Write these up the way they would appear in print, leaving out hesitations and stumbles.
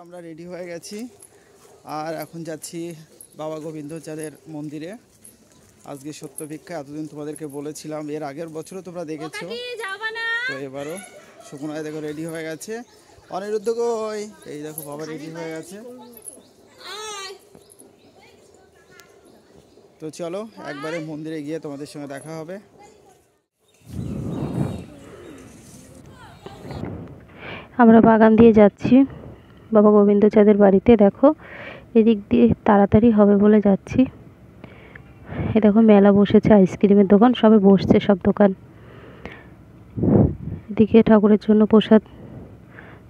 আমরা রেডি হয়ে গেছি আর এখন যাচ্ছি বাবা গোবিন্দচাঁদের মন্দিরে। আজকে সত্য ভিক্ষা এতদিন তোমাদেরকে বলেছিলাম, এর আগের বছরও তোমরা দেখেছো, তো এবারও সুকুনায় দেখো রেডি হয়ে গেছে। অনিরুদ্ধ কই? এই দেখো বাবা রেডি হয়ে গেছে। তো চলো একবারে মন্দিরে গিয়ে তোমাদের সঙ্গে দেখা হবে। আমরা বাগান দিয়ে যাচ্ছি বাবা গোবিন্দচাঁদের বাড়িতে। দেখো এদিক দিয়ে তাড়াতাড়ি হবে বলে যাচ্ছি। এ দেখো মেলা বসেছে, আইসক্রিমের দোকান, সবে বসছে সব দোকান। এদিকে ঠাকুরের জন্য প্রসাদ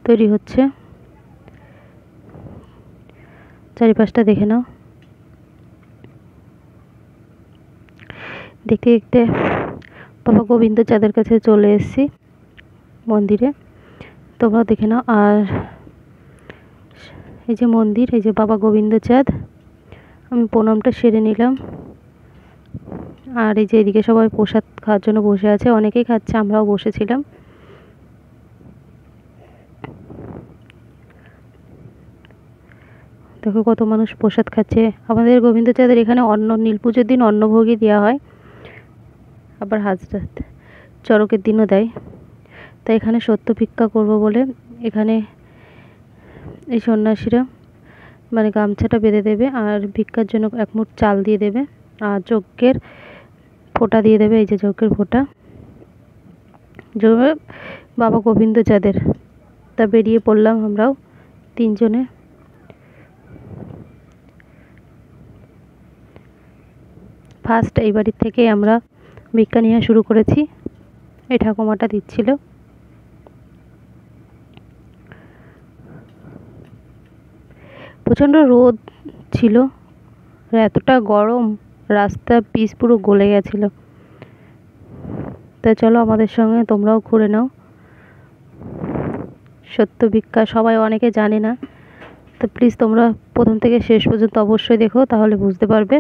তৈরি হচ্ছে, চারিপাশটা দেখে নাও। দেখতে দেখতে বাবা গোবিন্দচাঁদের কাছে চলে এসেছি মন্দিরে, তোমরাও দেখে নাও। আর এই যে মন্দির, এই যে বাবা গোবিন্দচাঁদ, আমি প্রণামটা সেরে নিলাম। আর এই যে এদিকে সবাই প্রসাদ খাওয়ার জন্য বসে আছে, অনেকেই খাচ্ছে, আমরাও বসেছিলাম। দেখো কত মানুষ প্রসাদ খাচ্ছে। আমাদের গোবিন্দচাঁদের এখানে নীল পুজোর দিন অন্নভোগই দেওয়া হয়, আবার হাজরাত চড়কের দিনও দেয়। তাই এখানে সত্য ভিক্ষা করব বলে এখানে এই সন্ন্যাসীরা মানে গামছাটা বেঁধে দেবে আর ভিক্ষার জন্য এক মুঠ চাল দিয়ে দেবে আর যজ্ঞের ফোঁটা দিয়ে দেবে। এই যে যজ্ঞের ফোঁটা বাবা গোবিন্দচাঁদের। তা বেরিয়ে পড়লাম আমরাও তিনজনে। ফার্স্ট এই বাড়ির থেকে আমরা ভিক্ষা নেওয়া শুরু করেছি। এই ঠাকুমাটা দিচ্ছিল। প্রচণ্ড রোদ ছিল, এতটা গরম, রাস্তা পিচ পুরো গলে গেছিল। তা চলো আমাদের সঙ্গে তোমরাও ঘুরে নাও সত্য ভিক্ষা। সবাই অনেকে জানে না, তো প্লিজ তোমরা প্রথম থেকে শেষ পর্যন্ত অবশ্যই দেখো, তাহলে বুঝতে পারবে।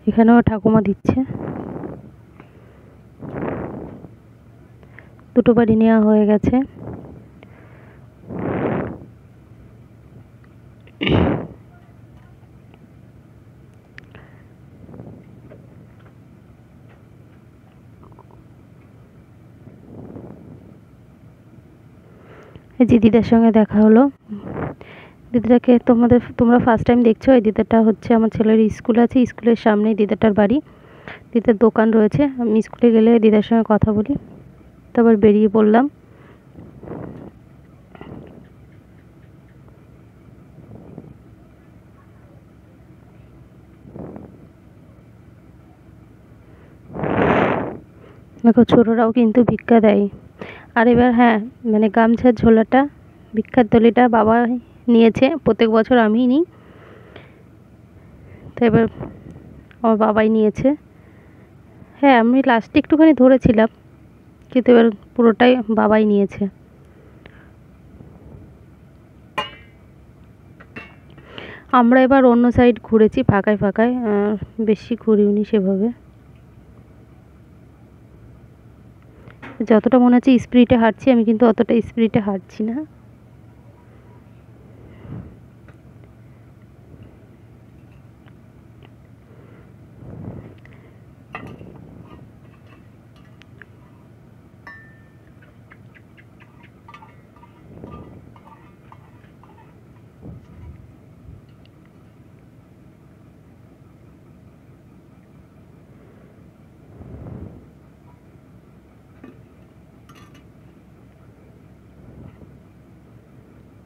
এখানেও ঠাকুমা দিচ্ছে। দুটো বাড়ি নেওয়া হয়ে গেছে। এই যে দিদার সঙ্গে দেখা হলো। দিদাটাকে তোমরা ফার্স্ট টাইম দেখছো। এই দিদাটা হচ্ছে আমার ছেলের স্কুল আছে, স্কুলের সামনেই দিদাটার বাড়ি। দিদার দোকান রয়েছে। আমি স্কুলে গেলে দিদার সঙ্গে কথা বলি। তারপর বেরিয়ে পড়লাম। দেখো ছোটরাও কিন্তু ভিক্ষা দেয়। আর এবার হ্যাঁ, মানে গামছার ঝোলাটা, ভিক্ষার থলিটা বাবা নিয়েছে, প্রত্যেক বছর আমিই নিই, তো এবার আমার বাবাই নিয়েছে। হ্যাঁ, আমি লাস্টে একটুখানি ধরেছিলাম, কিন্তু এবার পুরোটাই বাবাই নিয়েছে। আমরা এবার অন্য সাইড ঘুরেছি, ফাঁকায় ফাঁকায়, বেশি ঘুরিনি সেভাবে। যতটা মনে হচ্ছে স্পিডে হাঁটছি, আমি কিন্তু অতটা স্পিডে হাঁটছি না।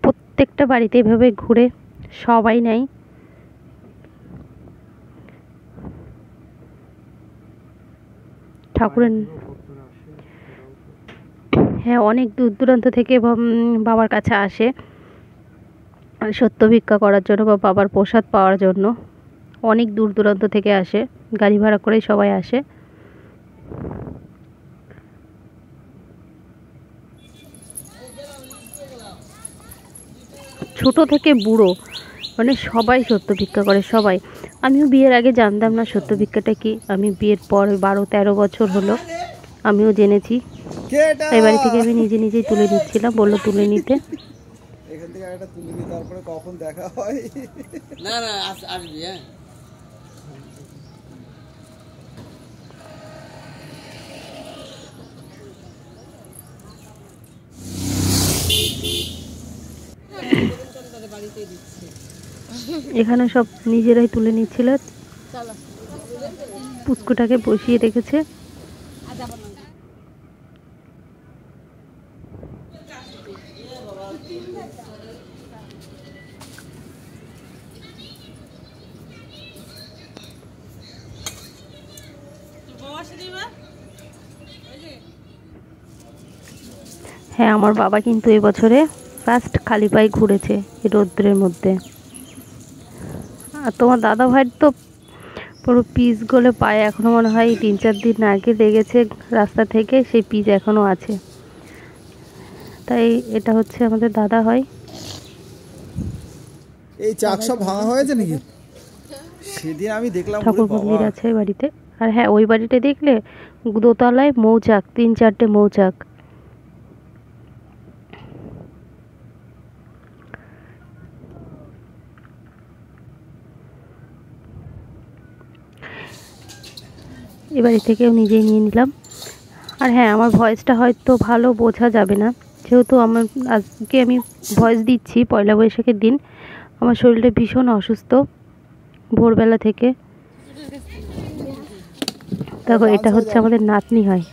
প্রত্যেকটা বাড়িতে এভাবে ঘুরে সবাই নেয়। ঠাকুরের হ্যাঁ, অনেক দূর দূরান্ত থেকে বাবার কাছে আসে সত্য ভিক্ষা করার জন্য বা বাবার প্রসাদ পাওয়ার জন্য। অনেক দূর দূরান্ত থেকে আসে, গাড়ি ভাড়া করেই সবাই আসে। ছোট থেকে বুড়ো মানে সবাই সত্য ভিক্ষা করে, সবাই। আমিও বিয়ের আগে জানতাম না সত্য ভিক্ষাটা কি। আমি বিয়ের পর 12-13 বছর হলো আমিও জেনেছি। এই বাড়ি থেকে আমি নিজে নিজেই তুলে নিচ্ছিলাম, বললো তুলে নিতে। এখান থেকে একটা তুলে নিই, তারপরে কখন দেখা হয়। না না আসবি। হ্যাঁ এখানে সব নিজেরাই তুলে নিচ্ছিল। পুচকুটাকে বসিয়ে রেখেছে। হ্যাঁ, আমার বাবা কিন্তু এবছরে ফার্স্ট খালি পায়ে ঘুরেছে এই রৌদ্রের মধ্যে। আর তোমার দাদা ভাইয়ের তো পুরো পিচ গলে পায়ে এখনো মনে হয় 3-4 দিন আগে লেগেছে রাস্তা থেকে, সেই পিচ এখনো আছে। তাই এটা হচ্ছে আমাদের দাদা হয়। এই চাক সব ভাঙা হয়েছে নাকি? সেদিন আমি দেখলাম ঠাকুর মন্দির আছে বাড়িতে। আর হ্যাঁ, ওই বাড়িতে দেখলে দোতলায় মৌচাক, 3-4টে মৌচাক। এ বাড়ি থেকেও নিজেই নিয়ে নিলাম। আর হ্যাঁ, আমার ভয়েসটা হয়তো ভালো বোঝা যাবে না, যেহেতু আমার আজকে আমি ভয়েস দিচ্ছি পয়লা বৈশাখের দিন। আমার শরীরটা ভীষণ অসুস্থ ভোরবেলা থেকে। দেখো, এটা হচ্ছে আমাদের নাতনি হয়।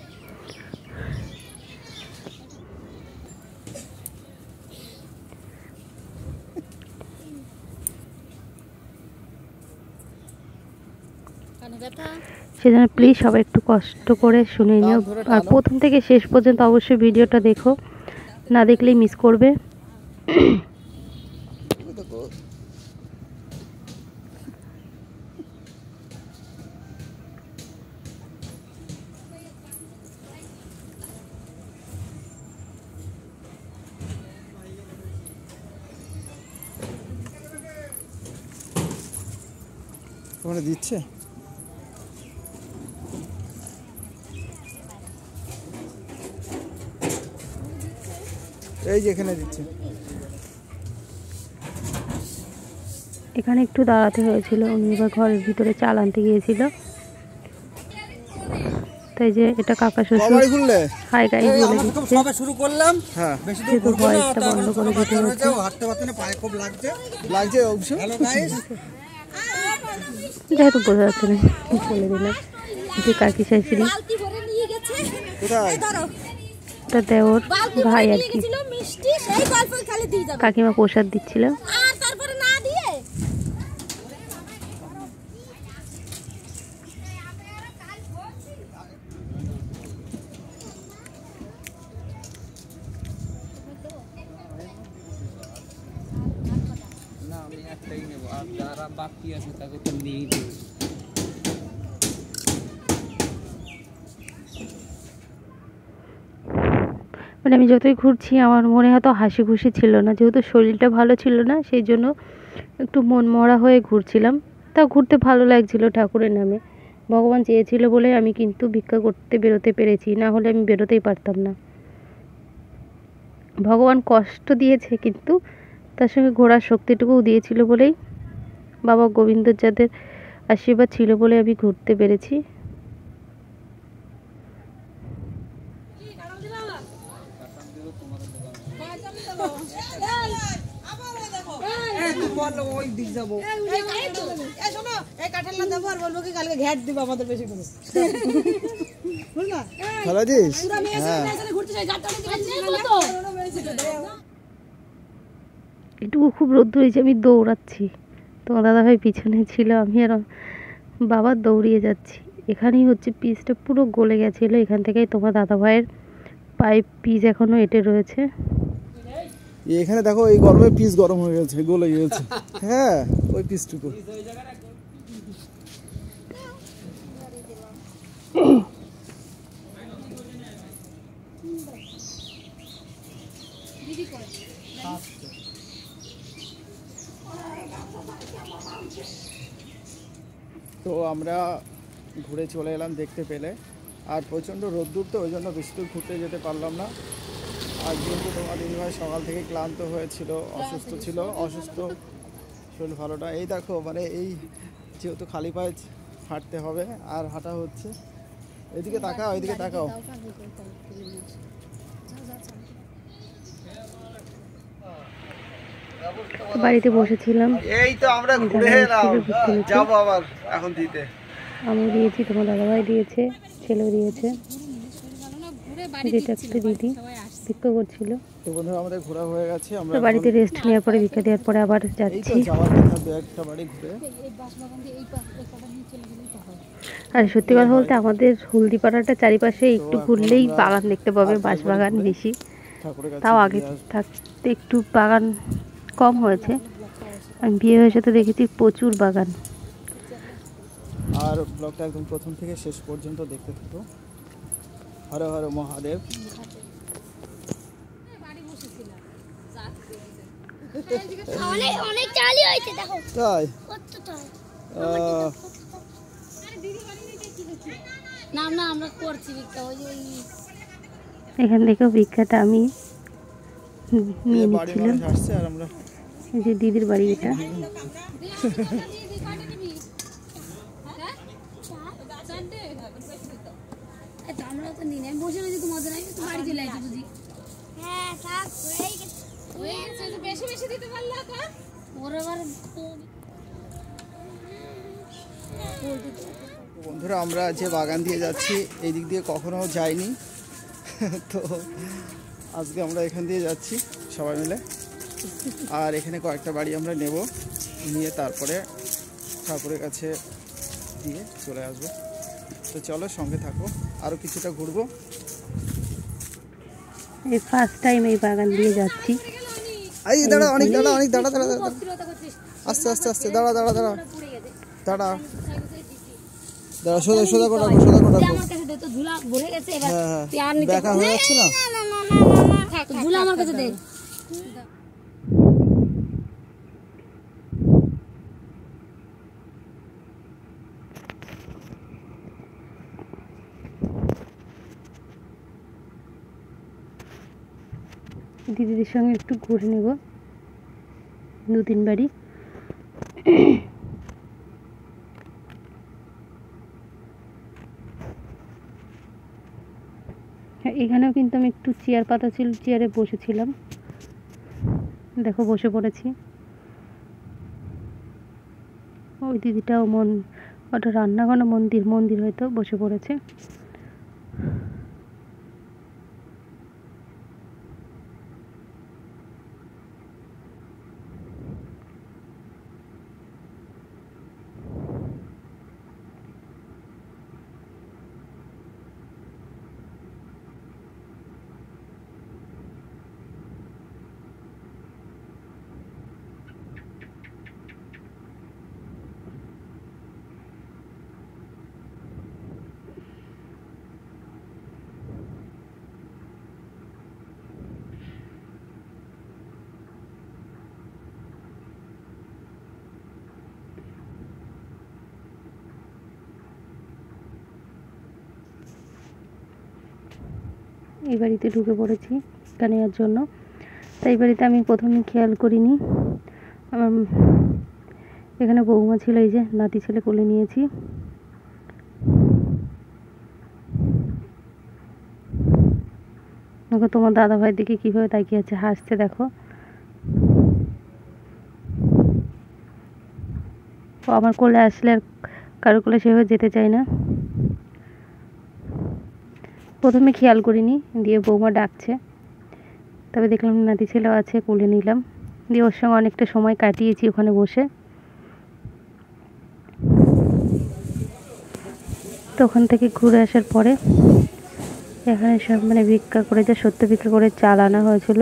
সেজন্য প্লিজ সবাই একটু কষ্ট করে শুনে নিও, আর প্রথম থেকে শেষ পর্যন্ত অবশ্যই ভিডিওটা দেখো, না দেখলেই মিস করবে। ওখানে দিচ্ছে, এই যে এখানে দিচ্ছে। এখানে একটু দাঁড়াতে হয়েছিল, উনি এবার ঘরের ভিতরে চাল আনতে গিয়েছিল। তাই যে এটা কাকা শ্বশুর হাই গাইস বলে দিচ্ছে। সবে শুরু করলাম। হ্যাঁ, বেশি দূর যেহেতু ভয়েসটা বন্ধ করে দিতে হচ্ছে। হাঁটতে পারতে না, পায়ে খুব লাগছে। অবশ্য। হ্যালো গাইস, যেহেতু বোঝা যাচ্ছে না বলে দিলাম যে কাকি শাশুড়ি, কোথায় তার দেওর ভাই আর কি। কাকিমা প্রসাদ দিচ্ছিল। না আমি একটাই নেব, আর যারা বাকি আছে তাকে তো নিয়েই দেবো। মানে আমি যতই ঘুরছি আমার মনে হয়তো হাসি খুশি ছিল না, যেহেতু শরীরটা ভালো ছিল না, সেই জন্য একটু মন মরা হয়ে ঘুরছিলাম। তা ঘুরতে ভালো লাগছিল ঠাকুরের নামে। ভগবান চেয়েছিল বলে আমি কিন্তু ভিক্ষা করতে বেরোতে পেরেছি, না হলে আমি বেরোতেই পারতাম না। ভগবান কষ্ট দিয়েছে, কিন্তু তার সঙ্গে ঘোরার শক্তিটুকুও দিয়েছিল বলেই, বাবা গোবিন্দর যাদের আশীর্বাদ ছিল বলে আমি ঘুরতে পেরেছি। এটুকু খুব রোদ্দুর হয়েছে, আমি দৌড়াচ্ছি। তোমার দাদাভাই পিছনে ছিল, আমি আর বাবা দৌড়িয়ে যাচ্ছি। এখানেই হচ্ছে পিচটা পুরো গলে গেছিলো, এখান থেকেই তোমার দাদাভাইয়ের পাইপ পিচ এখনো এঁটে রয়েছে। এখানে দেখো, এই গরমে পিচ গরম হয়ে গেছে, গলে গেছে। হ্যাঁ, ওই পিচটুকু। তো আমরা ঘুরে চলে এলাম দেখতে পেলে। আর প্রচণ্ড রোদ্দুর, তো ওই জন্য বেশি দূর ঘুরতে যেতে পারলাম না। আর যেহেতু তোমার দিদিভাই সকাল থেকে ক্লান্ত হয়েছিল, অসুস্থ ছিল, অসুস্থ শরীর ভালোটা, এই দেখো মানে এই যেহেতু খালি পায়ে হাঁটতে হবে আর হাঁটা হচ্ছে। এদিকে তাকাও, এদিকে তাকাও। বাড়িতে বসেছিলাম, এই তো আমরা ঘুরে এলাম, যাবো আবার এখন দিতে। আমি দিয়েছি, তোমার দাদাভাই দিয়েছে, ছেলেও দিয়েছে। যেটা একটা দিদি ভিক্ষা করছিল। তো বন্ধুরা আমাদের ঘোরা হয়ে গেছে, আমরা তো বাড়িতে রেস্ট নেওয়ার পরে ভিক্ষা দেওয়ার পরে আবার এই তো যাচ্ছি। যাওয়ার কথা দু একটা বাড়ি ঘুরে। আর সত্যি কথা বলতে আমাদের হলদিপাড়াটা চারিপাশে একটু ঘুরলেই বাগান দেখতে পাবে, বাঁশ বাগান বেশি। ঠাকুরের কাছে তাও আগে থাকতে একটু বাগান কম হয়েছে, আমি বিয়ে হয়েছে তো দেখেছি প্রচুর বাগান। আর ব্লগটা একদম প্রথম থেকে শেষ পর্যন্ত দেখতে থাকো। হর হর মহাদেব। অনেক চালি হয়েছে দেখো তাই না না আমরা করছি ভিক্ষা। ওই যে এখান থেকেও ভিক্ষাটা আমি নিয়ে বাড়ি নিচ্ছিলাম। মানুষ আসছে আর আমরা এই যে দিদির বাড়ি এটা। আমরা তো নিই, আমি বসে রয়েছি তোমাদের, আমি তো বাড়ি চলে আসছি বুঝি। হ্যাঁ থাক, হয়ে গেছে তো বেশি বেশি দিতে পারলা কা ওর আবার বন্ধুরা আমরা যে বাগান দিয়ে যাচ্ছি এই দিক দিয়ে কখনো যাইনি। তো আজকে আমরা এখান দিয়ে যাচ্ছি সবাই মিলে। আর এখানে কয়েকটা বাড়ি আমরা নেব, নিয়ে তারপরে ঠাকুরের কাছে দিয়ে চলে আসবো। তো চলো সঙ্গে থাকো, আরও কিছুটা ঘুরবো। এই ফার্স্ট টাইম এই বাগান দিয়ে যাচ্ছি। এই দাঁড়া, অনেক দাঁড়া, অনেক দাঁড়া দাঁড়া দাঁড়া, আস্তে আস্তে আস্তে দাঁড়া দাঁড়া দাঁড়া দাঁড়া দাঁড়া, সোজা সোজা করে রাখো, সোজা করে রাখো। আমার কাছে দে তো, ঝুলা ভরে গেছে এবার হ্যাঁ প্যার হ্যাঁ, নিতে দেখা হয়ে যাচ্ছে না। তো ঝুলা আমার কাছে দে। দিদিদের সঙ্গে একটু ঘুরে নেব, 2-3 বাড়ি। এখানেও কিন্তু আমি একটু চেয়ার পাতা ছিল, চেয়ারে বসেছিলাম, দেখো বসে পড়েছি। ওই দিদিটাও ওটা রান্নাঘর, মন্দির হয়তো, বসে পড়েছে। এই বাড়িতে ঢুকে পড়েছি ভিক্ষা নেওয়ার জন্য। তাই বাড়িতে আমি প্রথমে খেয়াল করিনি, আমার এখানে বৌমা ছিল, এই যে নাতি ছেলে কোলে নিয়েছি। দেখো তোমার দাদা ভাই দিকে কীভাবে তাকিয়ে আছে, হাসছে দেখো। ও আমার কোলে আসলে আর কারো কোলে সেভাবে যেতে চায় না। প্রথমে খেয়াল করিনি, দিয়ে বৌমা ডাকছে, তবে দেখলাম নাতি ছেলেও আছে, কোলে নিলাম, দিয়ে ওর সঙ্গে অনেকটা সময় কাটিয়েছি ওখানে বসে। তো ওখান থেকে ঘুরে আসার পরে এখানে সব মানে ভিক্ষা করে, যা সত্য ভিক্ষা করে চাল আনা হয়েছিল,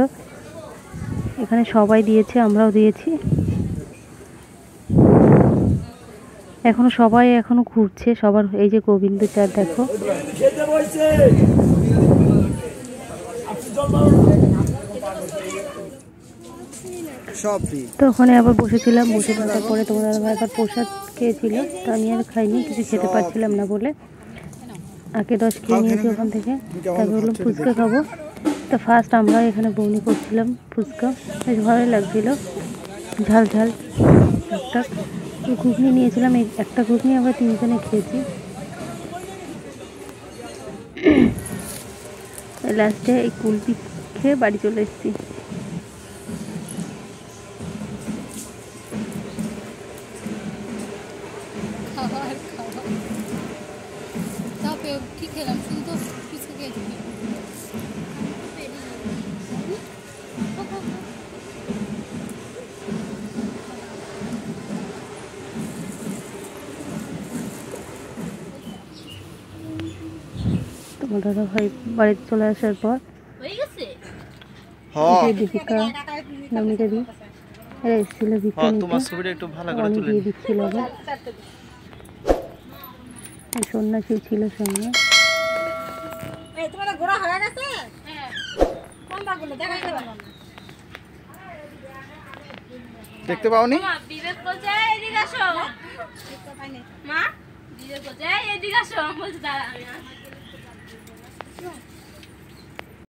এখানে সবাই দিয়েছে, আমরাও দিয়েছি। এখনো সবাই ঘুরছে, সবার এই যে গোবিন্দ চাঁদ দেখো। সব ফ্রি। তো ওখানে আবার বসেছিলাম, বসে থাকার পরে তোমরা আবার প্রসাদ খেয়েছিল, তো আমি আর খাইনি, কিছু খেতে পারছিলাম না বলে আগে 10 খেয়ে নিয়েছি ওখান থেকে। তারপর বললাম ফুচকা খাবো। তো ফার্স্ট আমরা এখানে বৌনি করছিলাম ফুচকা, বেশ ভালোই লাগছিলো, ঝাল ঝাল একটা। ঘুগনি নিয়েছিলাম, একটা ঘুগনি আমরা 3 জনে খেয়েছি। লাস্টে এই কুলপি খেয়ে বাড়ি চলে এসেছি। কি খেলাম শুধু তো কিছু খেয়েছি। তোমার দাদা ভাই বাড়িতে চলে আসার পর দীপিকা নমিতা দি এরা এসেছিল ভিক্ষা নিতে, অনেক দিয়ে দিচ্ছিল। আবার সন্ন্যাসী ছিল সঙ্গে। দেখতে পাওনি?